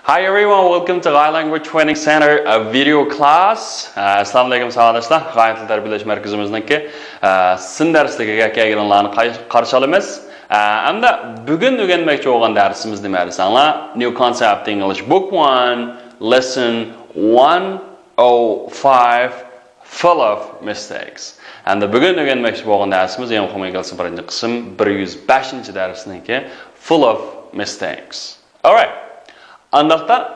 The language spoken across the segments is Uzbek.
Hi everyone, welcome to G'ay Language Training Center video class. Assalamu alaykum arkadaşlar. G'ay til tərbiyələş mərkəzimizdəki sizin dərsligiga kelganlarni qarşı alamiz. Hamda bugun o'rganmoqchi bo'lgan darsimiz nimadir? New Concept English Book 1, Lesson 105, Full of Mistakes. Hamda bugun o'rganmoqchi bo'lgan darsimiz eng muhim ingliz birinchi qism 105-darsniki Full of Mistakes. All right. Andaqda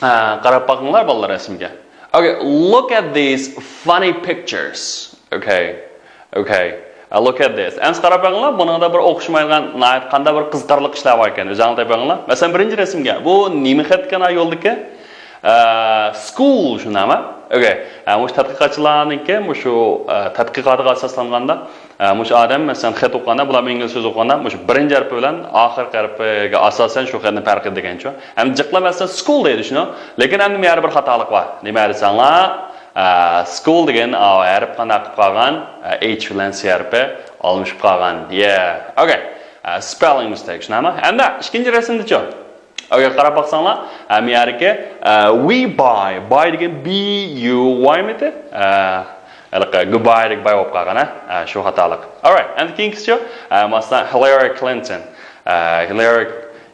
qarab bakыңlar ballar resimga. Okay, look at these funny pictures. Okay. Look at this. Endi qarab bakыңlar, buningda bir o'xshamaydigan, qanday bir qiziqarli ishlar bor ekan. O'zingizga bakыңlar. Masalan, birinchi resimga. Bu nima xatgana yo'ldiki? School shunami? Okay. Mush tadqiqotchilarniki, mush tadqiqotga asoslanganda, mush odam masalan xat o'qiganda, bular ingliz so'z o'qiganda, mush birinchi harfi bilan oxirgi harfiga asosan shu xatni farq degancha. Ham jiqlamasdan school deydi shuni, lekin ham nima bir xatolik bor. Nima desanglar, school degan harf qanday qilib qolgan, h bilan c harfi olmishib qolgan. Yeah. Okay. Spelling mistake shunami? Endi ikkinchi rasmda-chi. Okay, qarab baksanglar, miyarga we buy degan b u y midi? Goodbye deb buy olib qolgan, shu xatolik. All right, and keyingisi-chi, masalan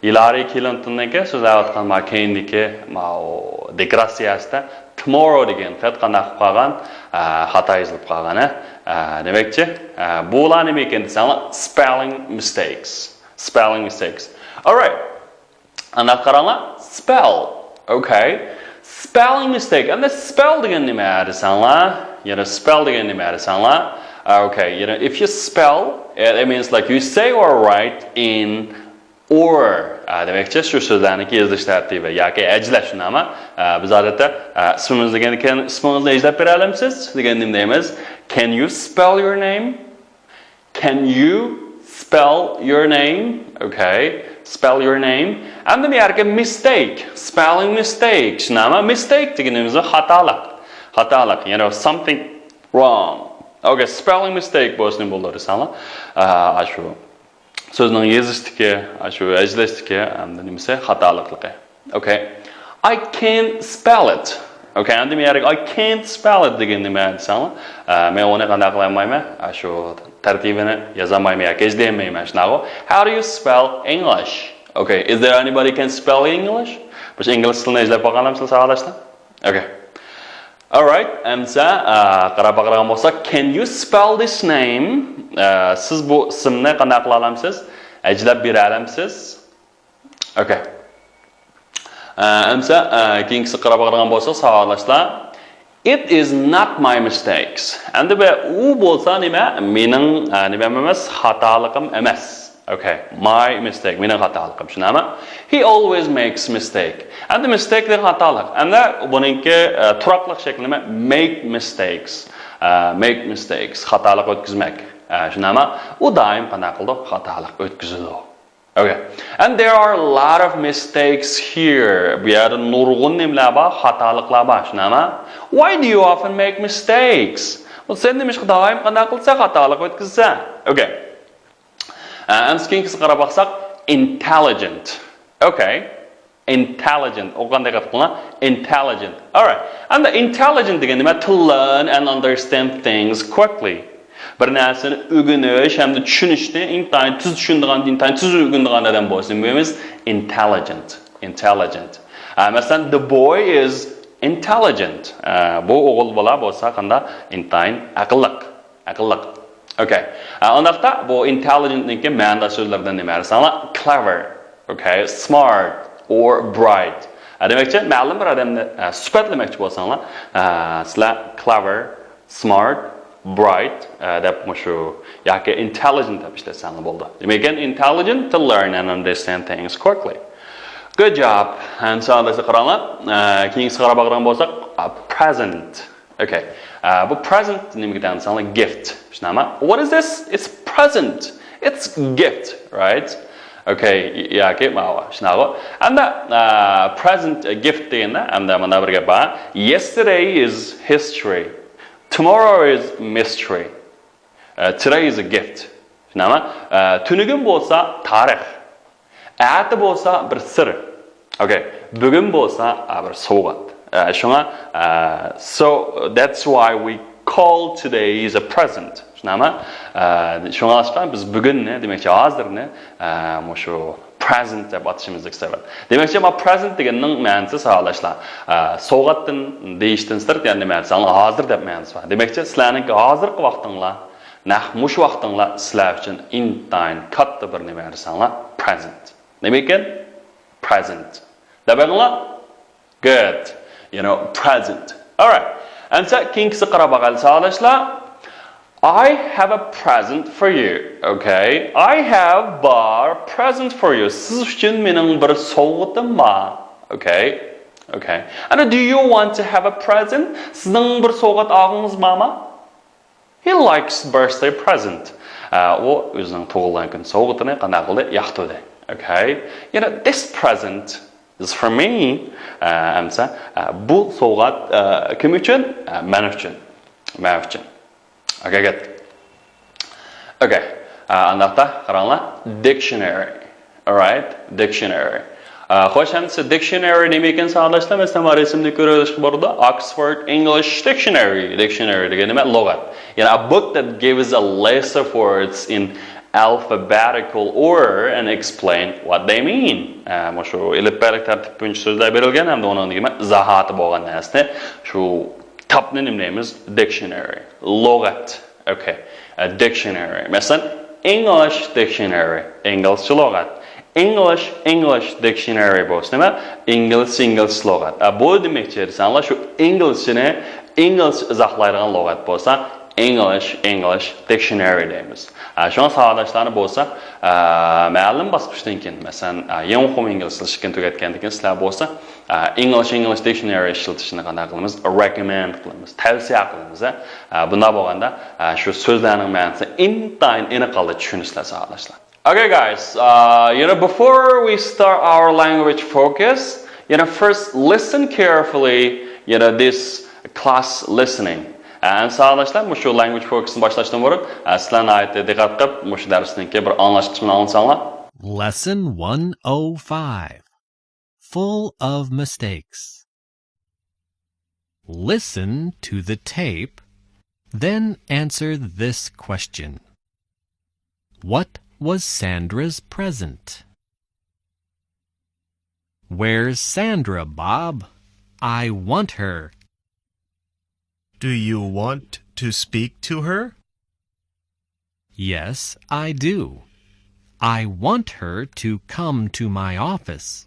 Hillary Clinton'niki so'zlab o'tgan makeyndiki, deklaratsiyasida tomorrow degan xat qanday qilib qolgan, xato yozilib qolgan, demakchi, bular nima ekan desanglar, spelling mistakes. All right. Ana qaranglar, spell. Okay. Spelling mistake. And the spell degan nima desanglar? Spell degan nima desanglar? Okay, if you spell, it means like you say or write in or. Demakchi shu so'zlarniki yozish tartibi yoki ajlash shunami? Biz odatda ismingiz degan ekan, ismingizni ajlab bera olamsiz degan nima deymiz? Can you spell your name? Can you spell your name? Okay. Spell your name. And then we mistake. Spelling mistake. Shunami? Mistake deganimiz xatolik. Something wrong. Okay, spelling mistake bo'lsin bo'ladi sanlar. Shu so'zning yozishdagi, shu ajlashdagi hamda nimasi xatolikligi. Okay. I can't spell it. Okay, endi men I can't spell it degan nima desanlar, men uni qanday qila olmayman? Shu tartibini yoza olmayman yoki izlayolmayman shunaqa. How do you spell English? Okay, is there anybody can spell English? Biz ingliz tilini izlab olganimizmi savolashda? Okay. All right, amsa qarab qarag'an bo'lsak, can you spell this name? Siz bu ismni qanday qila olamsiz? Ajlab bera olamsiz? Okay. Amsa keyingisi qarab qarag'an bo'lsak, savolashlar, it is not my mistakes. Endi u bo'lsa nima? Mening nima emas, xatoliqim emas. Okay, my mistake, mening xatoliqim, shunami? He always makes mistake. And the mistake de xatolik. Endi buningki turaqliq shakli nima? Make mistakes. Xatolik o'tkazmak. Shunami? U doim qanday qildi? Xatolik o'tkazadi. Okay. And there are a lot of mistakes here. Bu yerda nurg'un nimalar bor, xatoliklar bor, shunami? Why do you often make mistakes? Bu sen nima doim qanday qilsa xatolik o'tkazsa? Okay. And keyingisi qarab baqsaq, intelligent. Okay. Intelligent. O qanday qilib intelligent. All right. And the intelligent degan nima? To learn and understand things quickly. Bir narsani o'rganish hamda tushunishni intayin tez tushunadigan, tez o'rganadigan odam bo'lsin. Bu emas intelligent. Masalan, the boy is intelligent. Bu o'g'il bola bo'lsa qanday intayin aqlliq. Okay. Undaqda bu intelligentniki ma'noda so'zlardan nima desanglar? Clever. Okay, smart or bright. Demakchi, ma'lum bir odamni sifatlamoqchi bo'lsanglar, sizlar clever, smart, bright deb shu yoki intelligent deb ishlasanglar bo'ldi. Demak, intelligent to learn and understand things quickly. Good job. And so let's qaranglar. Keyingisi qarab qarag'an bo'lsak, present. Okay. Bu present nimaga desanglar? Gift. Shunami? What is this? It's present. It's gift, right? Okay, yoki mana shunaqa. And present gift deganda, hamda mana bir gap bor. Yesterday is history. Tomorrow is mystery. Today is a gift. Shunami? Tunugim bo'lsa tarix. Ati bo'lsa bir sir. Okay, bugün bo'lsa bir sovg'at. Shunga so that's why we call today is a present. Shunami? Shunga biz bugunni, demakchi hozirni shu present deb atashimizni istayman. Demakchi ma present deganning ma'nosi savolashlar. Sovg'atdan deyishdan sirt, ya'ni ma'nosi hozir deb ma'nosi bor. Demakchi sizlarning hozirgi vaqtinglar, mush vaqtinglar sizlar uchun intayin katta bir nima dersanglar, present. Nima ekan? Present. Dabanglar? Good. You know, present. All right. And so keyingisi qarab savolashlar. I have a present for you. Okay? I have bar present for you. Siz uchun mening bir sovg'atim bor. Okay? Okay. And do you want to have a present? Sizning bir sovg'at olgingiz bormi? He likes birthday present. U o'zining tug'ilgan kun sovg'atini qanday qildi? Yoqtirdi. Okay? You know, this present is for me. Amsa bu sovg'at kim uchun? Men uchun. Men uchun. Okay, good. Okay. Anaqda qaranglar. Dictionary. All right? Dictionary. Xo'sh, hamsa dictionary nima ekan savolashlar? Masalan, rasmda ko'rish borda Oxford English Dictionary. Dictionary degan nima? Lug'at. You know, a book that gives a list of words in alphabetical order and explain what they mean. Shu alifbelik tartib bo'yicha so'zlar berilgan hamda uning nima izohati bo'lgan narsa. Shu tapni nimlaymiz? Dictionary. Lug'at. Okay. A dictionary. Masalan, English dictionary. Inglizcha lug'at. English dictionary bo'lsa nima? Ingliz lug'at. Bu demakchi desanlar shu inglizchani ingliz izohlaydigan lug'at bo'lsa, English dictionary deymiz. Shuna savolashlarni bo'lsa, ma'lum bosqichdan keyin, masalan, yangi o'quv inglizchani tugatgandan keyin sizlar bo'lsa, English dictionary ishlatishni qanday qilamiz? Recommend qilamiz, tavsiya qilamiz. Bunda bo'lganda shu so'zlarning ma'nosini intayin aniqlikda tushunishlar savolashlar. Okay, guys, before we start our language focus, first listen carefully, this class listening. And savolashlar, shu language focusni boshlashdan burun, sizlarni aytdi diqqat qilib, shu darsningki bir anlash qismini olsanglar. Lesson 105. Full of mistakes. Listen to the tape, then answer this question. What was Sandra's present? Where's Sandra, Bob? I want her. Do you want to speak to her? Yes, I do. I want her to come to my office.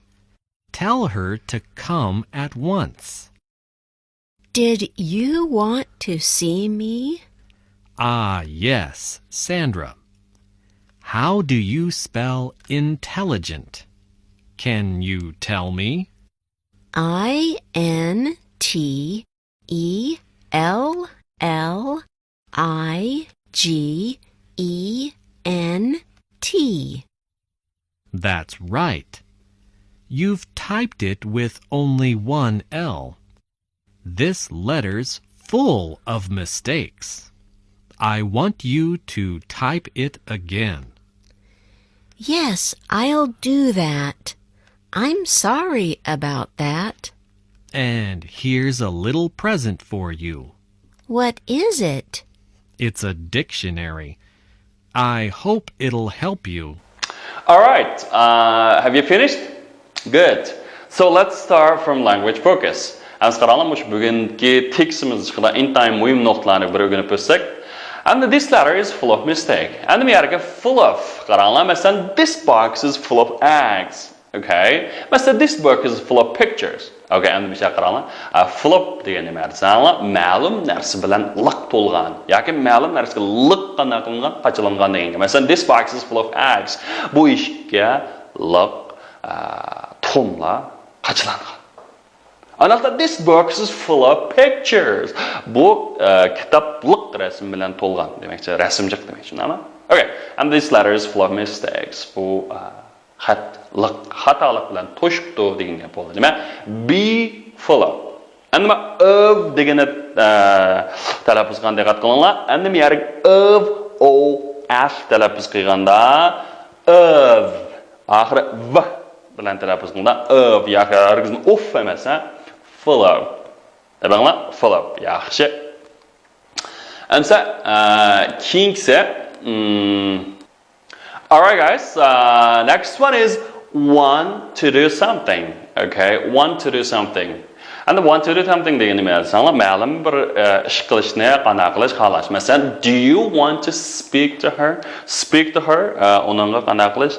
Tell her to come at once. Did you want to see me? Ah, yes, Sandra. How do you spell intelligent? Can you tell me? INTELLIGENT. That's right. You've typed it with only one L. This letter's full of mistakes. I want you to type it again. Yes, I'll do that. I'm sorry about that. And here's a little present for you. What is it? It's a dictionary. I hope it'll help you. All right. Have you finished? Good. So let's start from language focus. As qaranglar, bugungi tekstimiz ichida intayin muhim nuqtalarni bir o'rganib o'tsak. And this letter is full of mistake. And the America full of. Qaranglar, masalan, this box is full of eggs. Okay? Masalan, this book is full of pictures. Okay, and bir şey qaranglar. Full of degan nima desanlar, ma'lum narsa bilan liq to'lgan yoki ma'lum narsaga liq qanday qilingan, qachilangan degan. Masalan, this box is full of eggs. Bu ishga liq tuxumlar qachilangan. Anaqda this box is full of pictures. Bu kitob liq rasm bilan to'lgan demakchi, rasmjiq demakchi, nima? Okay, and this letter is full of mistakes. Bu xatolik bilan to'shibdi degan gap bo'ldi. Nima? Be full of. Endi nima of degani talaffuz qilganda diqqat qilinglar. Endi bu yerga of talaffuz qilganda of oxiri v bilan telaffuz qilganda of yoki hargiz of emas, full of. Debanglar, full of. Yaxshi. Amsa keyingisi alright guys, next one is want to do something. Okay, want to do something. And the want to do something degani nima desanglar, ma'lum bir ish qilishni qanday qilish xohlash. Masalan, do you want to speak to her? Speak to her, uningga qanday qilish,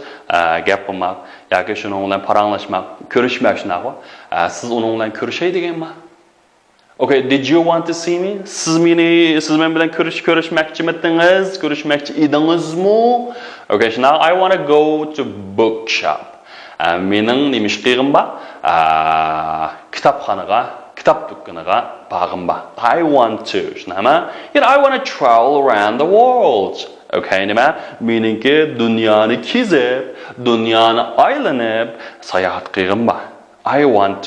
gap qilmoq yoki shuning bilan paranglashmoq, ko'rishmoq shunaqa. Siz uning bilan ko'rishay deganmi? Okay, did you want to see me? Siz men bilan ko'rishmoqchimidingiz? Ko'rishmoqchi edingizmi? Okay, now I want to go to bookshop. Mening nima ish qilg'im bor? Kitobxonaga, kitob do'koniga borg'im bor. I want to. Shunami? I want to travel around the world. Okay, nima? Meningki dunyoni kezib, dunyoni aylanib sayohat qilg'im bor. I want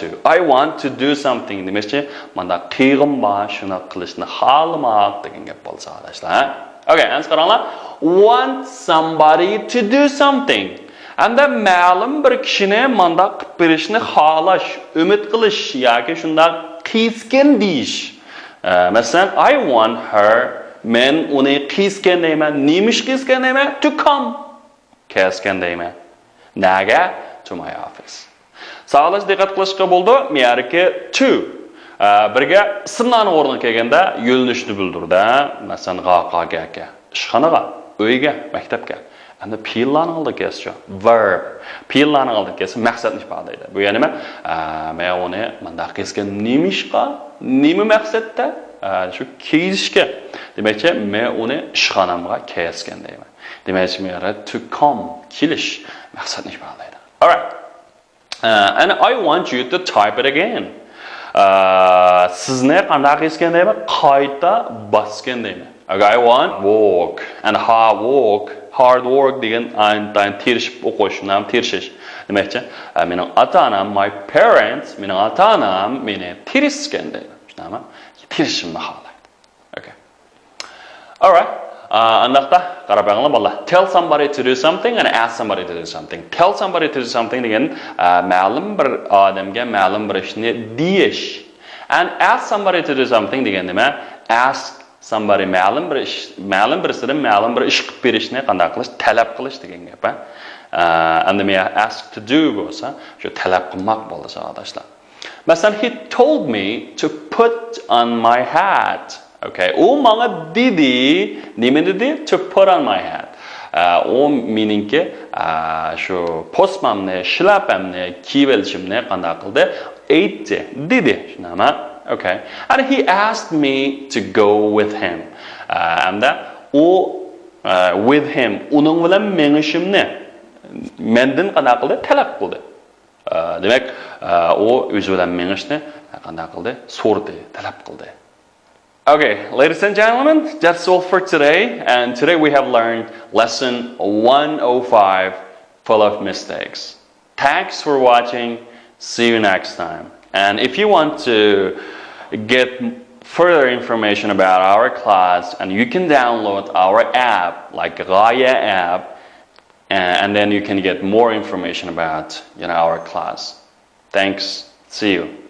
to do something demoqchi, menda qilg'im bor, shuni qilishni xohlamoq degan gap bo'lsa, adashlar. Okay, endi qaranglar. Want somebody to do something. Anda ma'lum bir kishini menda qilib berishni xohlash, umid qilish yoki shunda qiyisgan deyish. Masalan, I want her, men uni qiyisgan deyman, nemish qiyisgan deyman? To come. Qiyisgan deyman. Naga? To my office. Sağlash diqqat qilishga bo'ldi. Miyarki to. Birga ismlarning o'rniga kelganda yo'linishni bildirdi. Masalan, g'aqaga, ishxonaga, uyga, maktabga. Endi fe'llarning oldiga kelsa, verb. Fe'llarning oldiga kelsa maqsadni ifodalaydi. Bu ya'ni nima? Men uni mundaq qilgan nemishqa, nima maqsadda? Shu kelishga. Demakki, men uni ishxonamga kelgan deyman. Demakki, men to come, kelish maqsadni ifodalaydi. All right. And I want you to type it again. Sizni qanday qilgan deyman? Qayta bosgan deyman. Okay, I want work and hard work degan aynan tirishib o'qish, ham tirishish. Demakchi, mening ota-onam, my parents, mening ota-onam meni tirishgan deydi. Tushunami? Tirishimni xohlaydi. Okay. All right. Andaqda qarab qo'yinglar bolalar. Tell somebody to do something and ask somebody to do something. Tell somebody to do something degan ma'lum bir odamga ma'lum bir ishni deyish. And ask somebody to do something degan nima? Ask somebody ma'lum bir birisidan ma'lum bir ish qilib berishni qanday qilish, talab qilish degan gap. And me ask to do bo'lsa, shu talab qilmoq bo'ldi sadoshlar. Masalan, he told me to put on my hat. Okay, u menga dedi, nima dedi? To put on my hat. O meningki shu posmamni, shlapamni kiyib olishimni qanday qildi? Aytdi, dedi. Shunami? Okay. And he asked me to go with him. And with him, uning bilan mengishimni mendan qanday qildi? Talab qildi. Demak, u o'zi bilan mengishni qanday qildi? So'rdi, talab qildi. Okay, ladies and gentlemen, that's all for today. And today we have learned lesson 105, full of mistakes. Thanks for watching. See you next time. And if you want to get further information about our class, and you can download our app, like Raya app, and then you can get more information about our class. Thanks. See you.